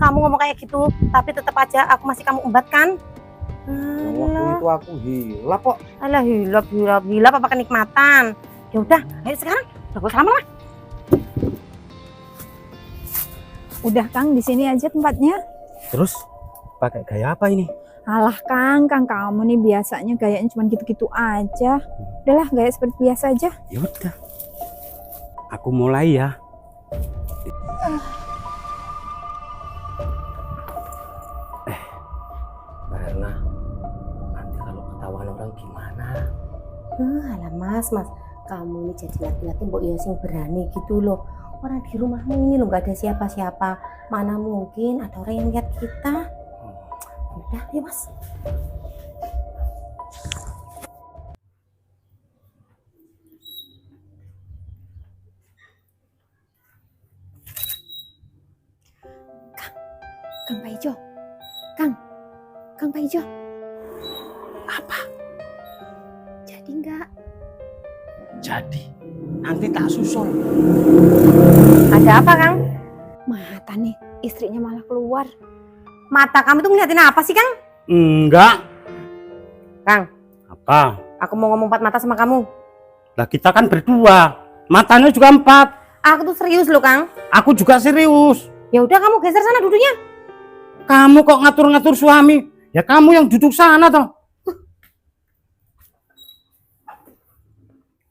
kamu ngomong kayak gitu, tapi tetap aja aku masih kamu embat kan? Waktu itu aku hilap kok. Alah, hilap apa kenikmatan. Ya udah, ayo sekarang. Udah lama lah. Udah Kang, di sini aja tempatnya. Terus pakai gaya apa ini? Alah Kang kamu nih biasanya gayanya cuma gitu-gitu aja. Udahlah, gaya seperti biasa aja. Ya udah. Aku mulai ya. Mbak Erna, nanti kalau ketahuan orang gimana? Alah mas, kamu ini jadi laki-laki mbok ya sing berani gitu loh. Orang di rumahmu ini loh gak ada siapa-siapa. Mana mungkin ada orang yang lihat kita. Udah, ya mas. Kang Pak Ijo. Kang Pak Ijo. Apa? Jadi enggak? Jadi nanti tak susul. Ada apa Kang? Mata nih, istrinya malah keluar. Mata kamu tuh ngeliatin apa sih Kang? Enggak. Kang, Apa? aku mau ngomong 4 mata sama kamu. Lah kita kan berdua. Matanya juga 4. Aku tuh serius loh Kang. Aku juga serius. Ya udah kamu geser sana duduknya. Kamu kok ngatur-ngatur suami? Ya kamu yang duduk sana toh.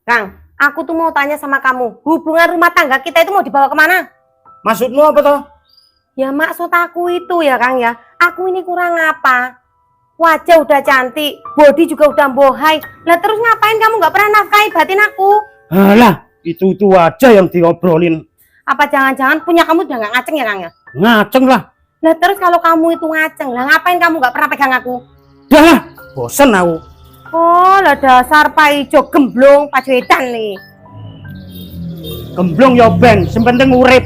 Kang, aku tuh mau tanya sama kamu. Hubungan rumah tangga kita itu mau dibawa kemana? Maksudmu apa toh? Ya maksud aku itu ya Kang ya. Aku ini kurang apa? Wajah udah cantik, body juga udah bohai. Lah terus ngapain kamu nggak pernah nafkahi batin aku? Alah, itu aja yang diobrolin. Apa jangan-jangan punya kamu udah nggak ngaceng ya Kang ya? Ngaceng lah. Lah terus kalau kamu itu ngaceng, lah ngapain kamu nggak pernah pegang aku? Dah lah, bosen aku. Oh lah dasar Pak Ijo gemblong Pak Joedan nih. Gemblong ya ben, sepenting urip.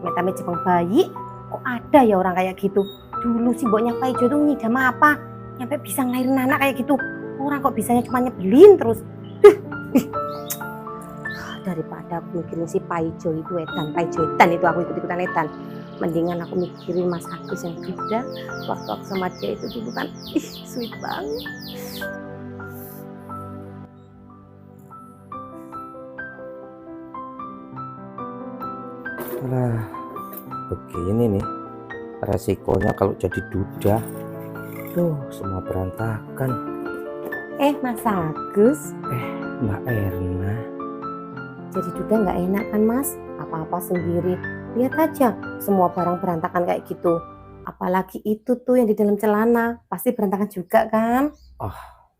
Metame Jepang bayi. Kok ada ya orang kayak gitu? Dulu sih mboknya Pak Ijo tuh ngidam apa? Nyampe bisa ngelahirin anak kayak gitu. Orang kok bisanya cuma nyebelin terus. Daripada aku mikirin si Pak Ijo itu edan, Pak Ijo edan itu aku ikut-ikutan edan. Mendingan aku mikirin Mas Agus yang beda. Waktu aku sama dia itu dulu kan, sweet banget. Nah, begini nih resikonya kalau jadi duda. Semua berantakan. Mas Agus, Mbak Erna. jadi duda nggak enak kan Mas? Apa-apa sendiri. Lihat aja, semua barang berantakan kayak gitu. Apalagi itu tuh yang di dalam celana, pasti berantakan juga kan?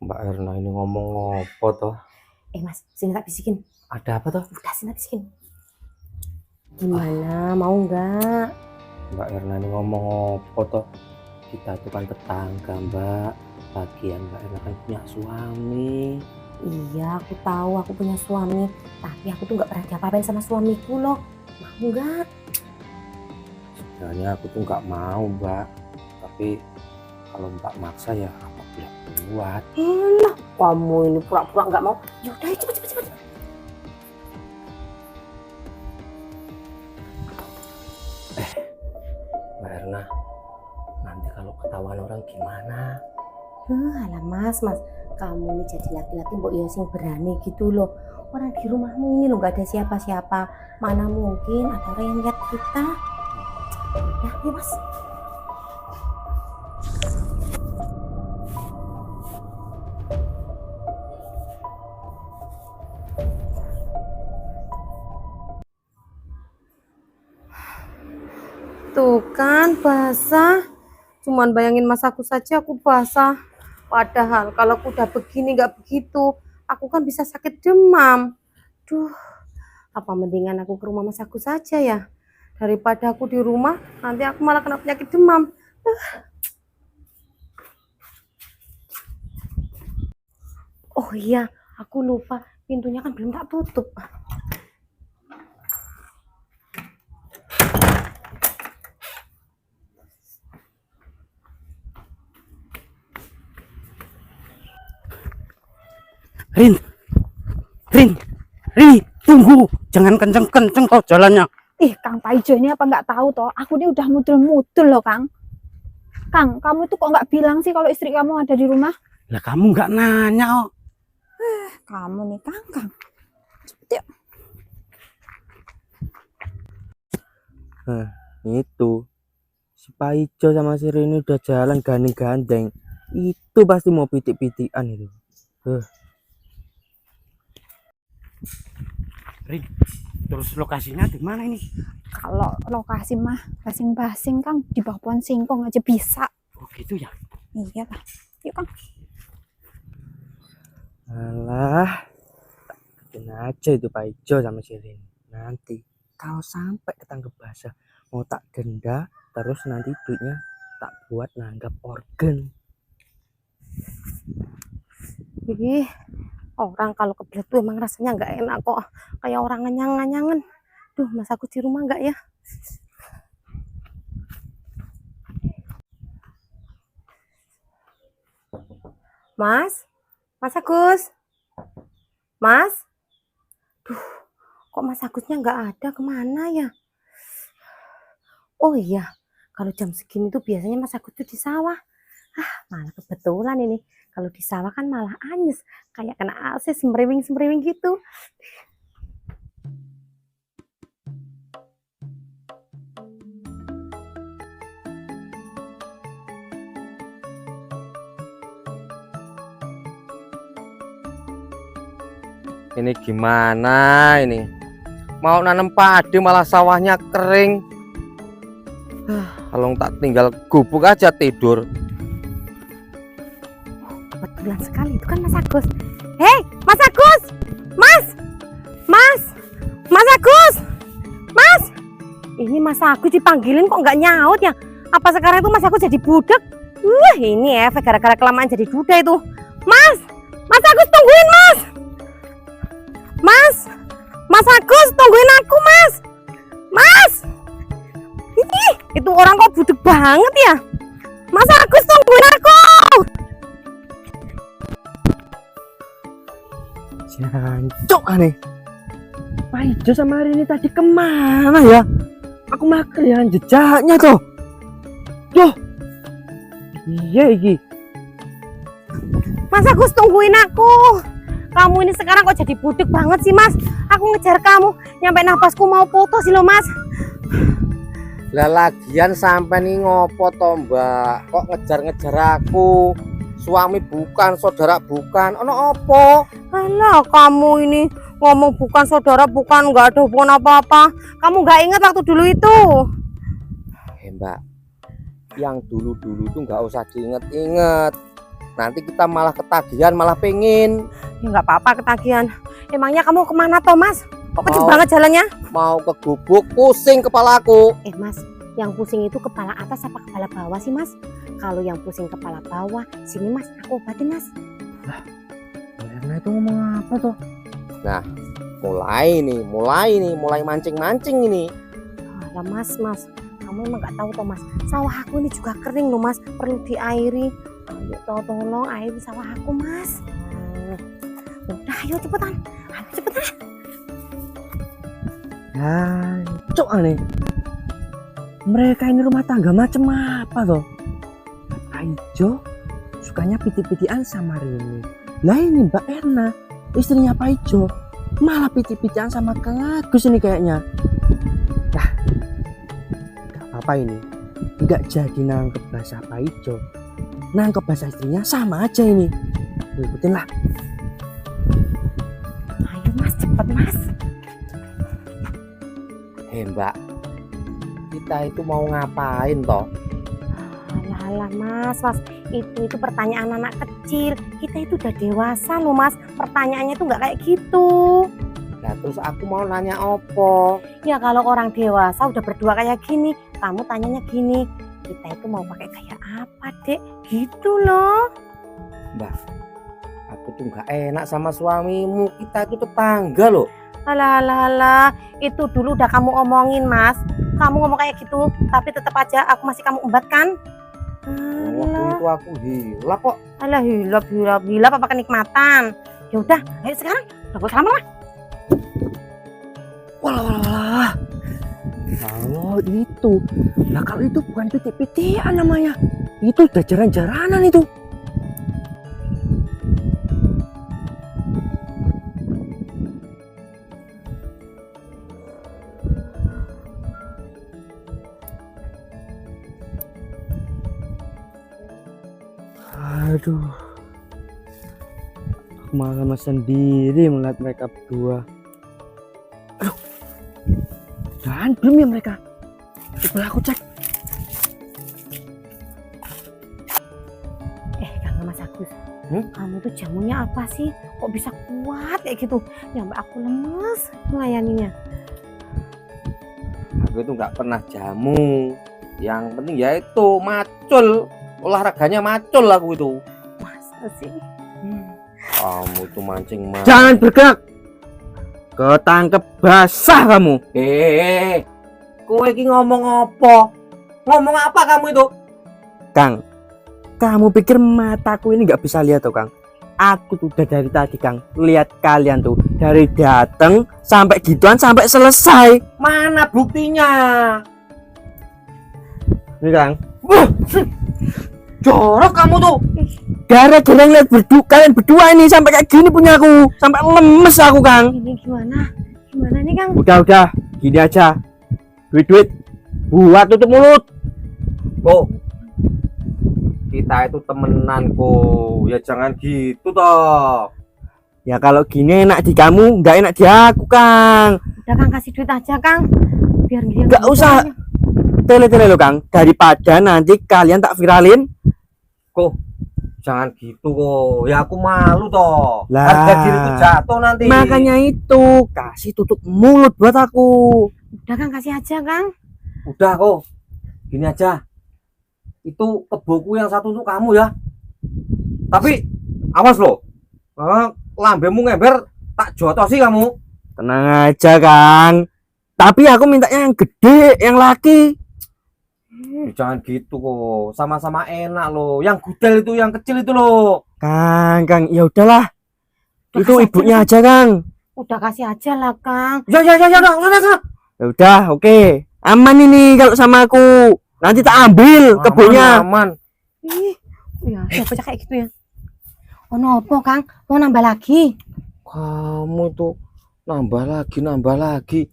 Mbak Erna ini ngomong apa toh? Mas, sini tak bisikin. Ada apa toh? Udah sini tak bisikin. Gimana, mau nggak? Mbak Erna ini ngomong apa toh? Kita itu kan tetangga Mbak. Bagian Mbak Erna kan punya suami. Iya, aku tahu aku punya suami, tapi aku tuh nggak pernah diapa-apain sama suamiku loh. Mau nggak? Sebenarnya aku tuh nggak mau Mbak. Tapi kalau Mbak maksa ya apa boleh buat. Alah, kamu ini pura-pura nggak mau. Yaudah, cepet. Mbak Erna, nanti kalau ketahuan orang gimana? Alah mas, kamu ini jadi laki-laki mbok ya sing berani gitu loh. Orang di rumahmu ini loh gak ada siapa-siapa. Mana mungkin ada orang yang lihat kita. Udah, ya mas. Tuh kan basah. Cuman bayangin Mas Agus saja aku basah. Padahal kalau aku udah begini nggak begitu, aku kan bisa sakit demam. Duh, apa mendingan aku ke rumah Mas Agus saja ya? Daripada aku di rumah, nanti aku malah kena penyakit demam. Oh iya, aku lupa pintunya kan belum tak tutup. Rin, tunggu, jangan kenceng-kenceng kok jalannya. Ih, Kang Paijo ini apa nggak tahu toh? Aku ini udah mudul-mudul loh, Kang. Kang, kamu tuh kok nggak bilang sih kalau istri kamu ada di rumah? Lah kamu nggak nanya, oh. Kamu nih, Kang. Cepet yuk. Itu si Paijo sama si Rini udah jalan gandeng-gandeng. Itu pasti mau pitik-pitikan itu. Rin, terus lokasinya di mana ini? Kalau lokasi mah basing-basing, Kang, di bawah pohon singkong aja bisa. Oh gitu ya? Iya lah. Yuk, Kang. Alah, bikin aja itu Paijo sama si Rini. Nanti kalau sampai ketangkep basah mau tak denda, terus nanti duitnya tak buat nanggap organ. Ih, orang kalau kebelet tuh emang rasanya nggak enak kok. Kayak orang nganyang-nganyangan. Duh, mas aku di rumah nggak ya? Mas? Mas Agus? Mas? Duh, kok Mas Agusnya nggak ada, kemana ya? Oh iya, kalau jam segini tuh biasanya Mas Agus tuh di sawah. Malah kebetulan ini. Kalau di sawah kan malah anyes. Kayak kena AC sembriwing-sembriwing gitu. Ini gimana ini? Mau nanam padi malah sawahnya kering. Kalau tak tinggal gubuk aja tidur. Kebetulan sekali itu kan Mas Agus. Hei, Mas Agus! Mas! Mas! Mas Agus! Mas! Ini Mas Agus dipanggilin kok nggak nyaut ya? Apa sekarang itu Mas Agus jadi budak? Ini efek gara-gara kelamaan jadi duda itu. Mas! Mas Agus tungguin, Mas! Mas! Mas Agus tungguin aku, Mas! Mas! Ih, itu orang kok budek banget ya? Mas Agus tungguin aku! Jancok aneh. Paijo sama Rini tadi kemana ya? Aku malah kelihatan jejaknya tuh. Tuh. Iya iki. Mas Agus tungguin aku. Kamu ini sekarang kok jadi budek banget sih, Mas? Aku ngejar kamu, nyampe napasku mau putus sih lo, Mas. Lah lagian sampai nih ngopo toh, Mbak? Kok ngejar-ngejar aku? Suami bukan, saudara bukan. Ono opo? Alah, kamu ini ngomong bukan saudara, bukan, nggak ada hubungan apa-apa. Kamu nggak ingat waktu dulu itu? Mbak, yang dulu-dulu tuh nggak usah diinget-inget. Nanti kita malah ketagihan, malah pengen. Ya nggak apa-apa ketagihan. Emangnya kamu kemana toh, Mas? Kok kecil banget jalannya? Mau ke gubuk, pusing kepalaku. Mas, yang pusing itu kepala atas apa kepala bawah sih, Mas? Kalau yang pusing kepala bawah, sini Mas, aku obatin, Mas. Lah, Erna itu ngomong apa tuh? Nah, mulai mancing-mancing ini. Alah, Mas, kamu emang nggak tahu toh, Mas. Sawah aku ini juga kering loh, Mas. Perlu diairi. Ayo, tolong airi sawah aku, Mas. Udah, ayo cepetan. Cok aneh. Mereka ini rumah tangga macam apa tuh? Paijo sukanya pitik-pitikan sama Rini. Lah ini Mbak Erna, istrinya Paijo, malah pitik-pitikan sama Kang Agus ini kayaknya. Nah, gak apa-apa ini. Nggak jadi nangkep bahasa Paijo, nangkep bahasa istrinya sama aja ini. Ikutin lah. Ayo Mas, cepet Mas. Mbak, kita itu mau ngapain toh? Alah Mas, itu pertanyaan anak kecil. Kita itu udah dewasa loh Mas. Pertanyaannya tuh nggak kayak gitu. Nah terus aku mau nanya opo? Ya kalau orang dewasa udah berdua kayak gini, kamu tanyanya gini, kita itu mau pakai gaya apa dek? Gitu loh. Mbak, aku tuh nggak enak sama suamimu. Kita itu tetangga loh. Alah, itu dulu udah kamu omongin Mas. Kamu ngomong kayak gitu, tapi tetap aja aku masih kamu embat kan? Waktu itu aku hilap kok. Alah, hilap apa kenikmatan? Ya udah, ayo sekarang. Udah gue lama lah. Walah. Oh itu. Nah kalau itu bukan pitik-pitikan namanya. Itu udah jaran-jaranan itu. Aduh. Aku malah lemes sendiri melihat mereka berdua. Aduh. Dan belum ya mereka. Coba aku cek. Kang Mas Agus, kamu tuh jamunya apa sih? Kok bisa kuat kayak gitu? Nyampe aku lemes melayaninya. Aku itu nggak pernah jamu. Yang penting ya itu macul, olahraganya macul aku itu. Masa sih? Kamu itu mancing. Jangan bergerak. Ketangkep basah kamu. Kowe iki ngomong apa? Ngomong apa kamu itu? Kang, kamu pikir mataku ini nggak bisa lihat tuh Kang? Aku tuh udah dari tadi Kang lihat kalian tuh dari dateng sampai gituan sampai selesai. Mana buktinya? Ini Kang. Jorok kamu tuh. Gara-gara ngeliat kalian berdua ini sampai kayak gini punya aku, sampai lemes aku Kang. Ini gimana? Gimana nih Kang? Udah, gini aja. Duit buat tutup mulut. Kok kita itu temenan kok. Ya jangan gitu toh. Ya kalau gini enak di kamu, nggak enak di aku Kang. Udah Kang, kasih duit aja Kang. Biar dia Nggak usah. Tele-tele lo Kang, daripada nanti kalian tak viralin. Kok jangan gitu kok. Ya aku malu toh. Lah. Harga diriku jatuh nanti. Makanya itu kasih tutup mulut buat aku. Udah Kang, kasih aja Kang. Udah kok. Gini aja. Itu keboku yang satu untuk kamu ya. Tapi awas loh. Lambemu ngeber tak jotos sih kamu. Tenang aja Kang. Tapi aku mintanya yang gede, yang laki. Jangan gitu kok. Sama-sama enak loh. Yang gudel itu, yang kecil itu loh. Kang, ya udahlah. Udah, Itu kasih ibunya aja, aja Kang. Udah kasih aja lah Kang. Ya, udah. Ya udah, oke. Aman ini kalau sama aku. Nanti tak ambil kebunnya. Aman. Ih, ya siapa kayak gitu ya? Oh nopo Kang, mau nambah lagi? Kamu tuh nambah lagi.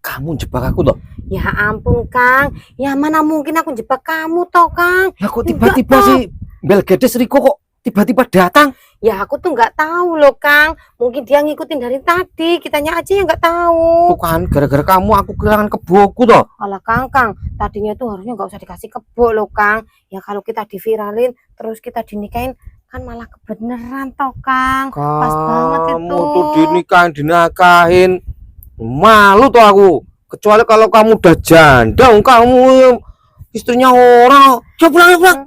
Kamu jebak aku toh? Ya ampun Kang, ya mana mungkin aku jebak kamu toh Kang? Ya kok Enggak, tiba-tiba toh. sih Bel Gedes Riko kok tiba-tiba datang? Ya aku tuh nggak tahu loh Kang, mungkin dia ngikutin dari tadi, kitanya aja yang nggak tahu. Tuh kan gara-gara kamu aku kehilangan keboku toh. Alah Kang, tadinya tuh harusnya nggak usah dikasih kebo loh Kang. Ya kalau kita diviralin, terus kita dinikahin, kan malah kebeneran toh Kang. Pas banget itu. Kamu tuh dinikahin. Malu tuh aku. Kecuali kalau kamu udah janda, kamu istrinya orang. Coba pulang.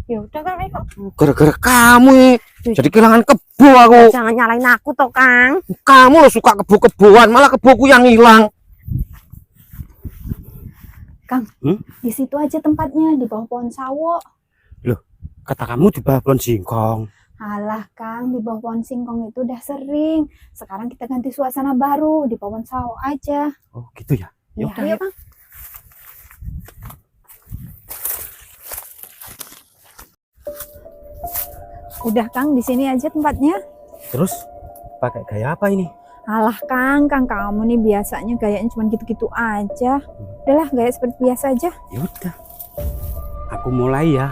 Ya udah Kang, ayo. Gara-gara kamu jadi kehilangan kebo aku. Jangan nyalain aku toh Kang. Kamu lo suka kebo-keboan, malah keboku yang hilang. Kang, di situ aja tempatnya, di bawah pohon sawo. Kata kamu di bawah pohon singkong. Alah Kang, di bawah pohon singkong itu udah sering. Sekarang kita ganti suasana baru, di pohon sawo aja. Oh gitu ya. Ya, ayo Kang. Udah Kang, di sini aja tempatnya. Terus pakai gaya apa ini? Alah Kang kamu nih biasanya gayanya cuma gitu-gitu aja. Udahlah, gaya seperti biasa aja. Ya udah. Aku mulai ya.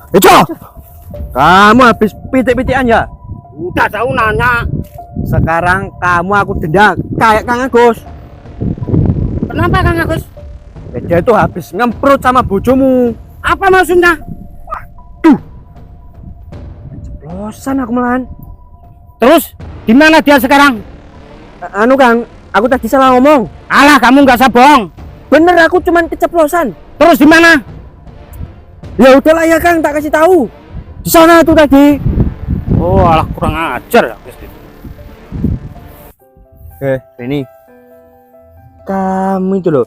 Itu, kamu habis pitik-pitikan ya? Udah tahu nanya. Sekarang kamu aku denda kayak Kang Agus. Kenapa Kang Agus? Dia itu habis ngemprut sama bojomu. Apa maksudnya? Waduh, ceplosan aku malahan. Terus di mana dia sekarang? Anu Kang, aku tadi salah ngomong. Alah, kamu nggak usah bohong. Bener, aku cuman keceplosan. Terus di mana? Ya udahlah ya Kang, tak kasih tahu. Di sana tuh tadi. Oh, alah kurang ajar ya. Ini kamu itu loh.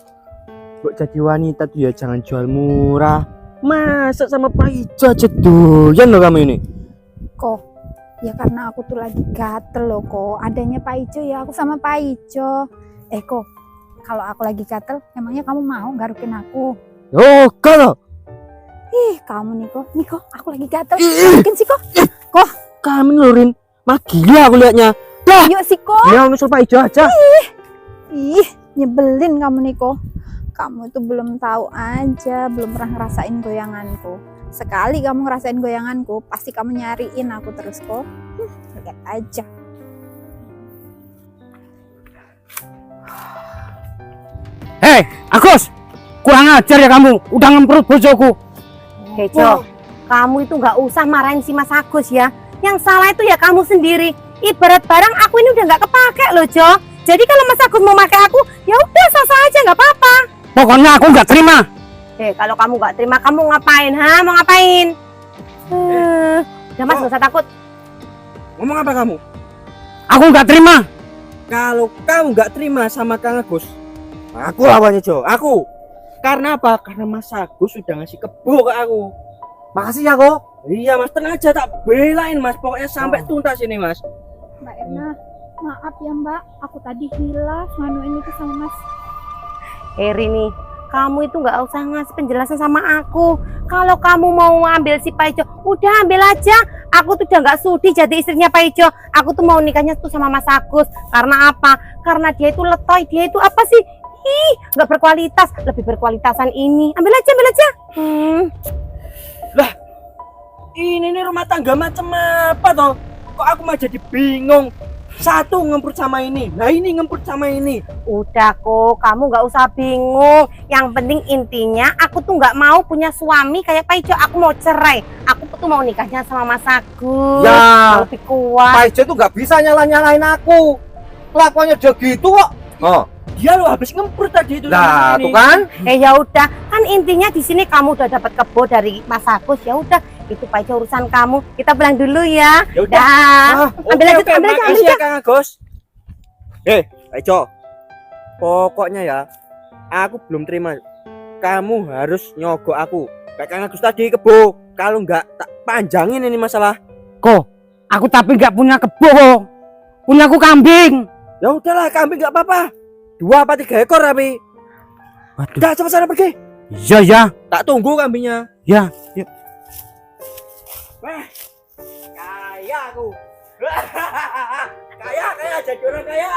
Kok jadi wanita tuh ya jangan jual murah. Masa sama Pak Ijo aja doyan loh kamu ini. Kok ya karena aku tuh lagi gatel loh kok. Adanya Pak Ijo ya aku sama Pak Ijo. Kok kalau aku lagi gatel emangnya kamu mau garukin aku? Oh, kalau Kamu nih kok aku lagi gatel. Garukin sih kok. kamu nurin mah gila aku liatnya. Dah, Yuk sih kok. dia nyusul Pak Ijo aja. Nyebelin kamu nih kok. Kamu itu belum tahu aja, belum pernah ngerasain goyanganku. Sekali kamu ngerasain goyanganku, pasti kamu nyariin aku terus kok. Lihat aja. Hei, Agus, kurang ajar ya kamu, udah ngemprut bojoku. Jo, kamu itu nggak usah marahin si Mas Agus ya. Yang salah itu ya kamu sendiri. Ibarat barang aku ini udah nggak kepake loh, Jo. Jadi kalau Mas Agus mau pakai aku, ya udah sah-sah aja nggak apa-apa. Pokoknya aku nggak terima. Kalau kamu nggak terima, kamu ngapain? Mau ngapain? Udah Mas, nggak usah takut. Ngomong apa kamu? Aku nggak terima. Kalau kamu nggak terima sama Kang Agus, aku lawannya Jo. Aku. Karena apa? Karena Mas Agus sudah ngasih kebo ke aku. Makasih ya kok. Iya Mas, tenang aja tak belain Mas. Pokoknya sampai tuntas ini Mas. Mbak Erna, maaf ya Mbak, aku tadi hilaf nganuin itu sama Mas. Rini, kamu itu nggak usah ngasih penjelasan sama aku. Kalau kamu mau ngambil si Paijo, udah ambil aja. Aku tuh udah nggak sudi jadi istrinya Paijo. Aku tuh mau nikahnya tuh sama Mas Agus. Karena apa? Karena dia itu letoy, dia itu apa sih? Nggak berkualitas, lebih berkualitasan ini. Ambil aja, ambil aja. Ini nih rumah tangga macam apa toh? Kok aku mah jadi bingung. Satu ngemprut sama ini, nah ini ngemprut sama ini. Udah kok, kamu nggak usah bingung. Yang penting intinya aku tuh nggak mau punya suami kayak Paijo. Aku mau cerai. Aku tuh mau nikahnya sama Mas Agus. Ya, Lebih kuat. Pak Ijo tuh nggak bisa nyalain aku. Kelakuannya dia gitu kok. Oh, Dia lo habis ngemprut tadi itu. nah sama ini. tuh kan. Ya udah, kan intinya di sini kamu udah dapat kebo dari Mas Agus. Ya udah, itu Paijo urusan kamu. Kita pulang dulu ya. Ya udah. Dah. Ambil aja, ambil aja, makasih ya Kang Agus. Ijo. Pokoknya ya, aku belum terima. Kamu harus nyogok aku. Kayak Kang Agus tadi kebo. Kalau enggak tak panjangin ini masalah. Kok, aku tapi nggak punya kebo. Punya aku kambing. Ya udahlah, kambing enggak apa-apa. 2 apa 3 ekor tapi. Waduh. Udah cepat sana pergi. Iya ya. Tak tunggu kambingnya. Ya. Ya. Wah, kaya aku. Kaya jadi orang kaya.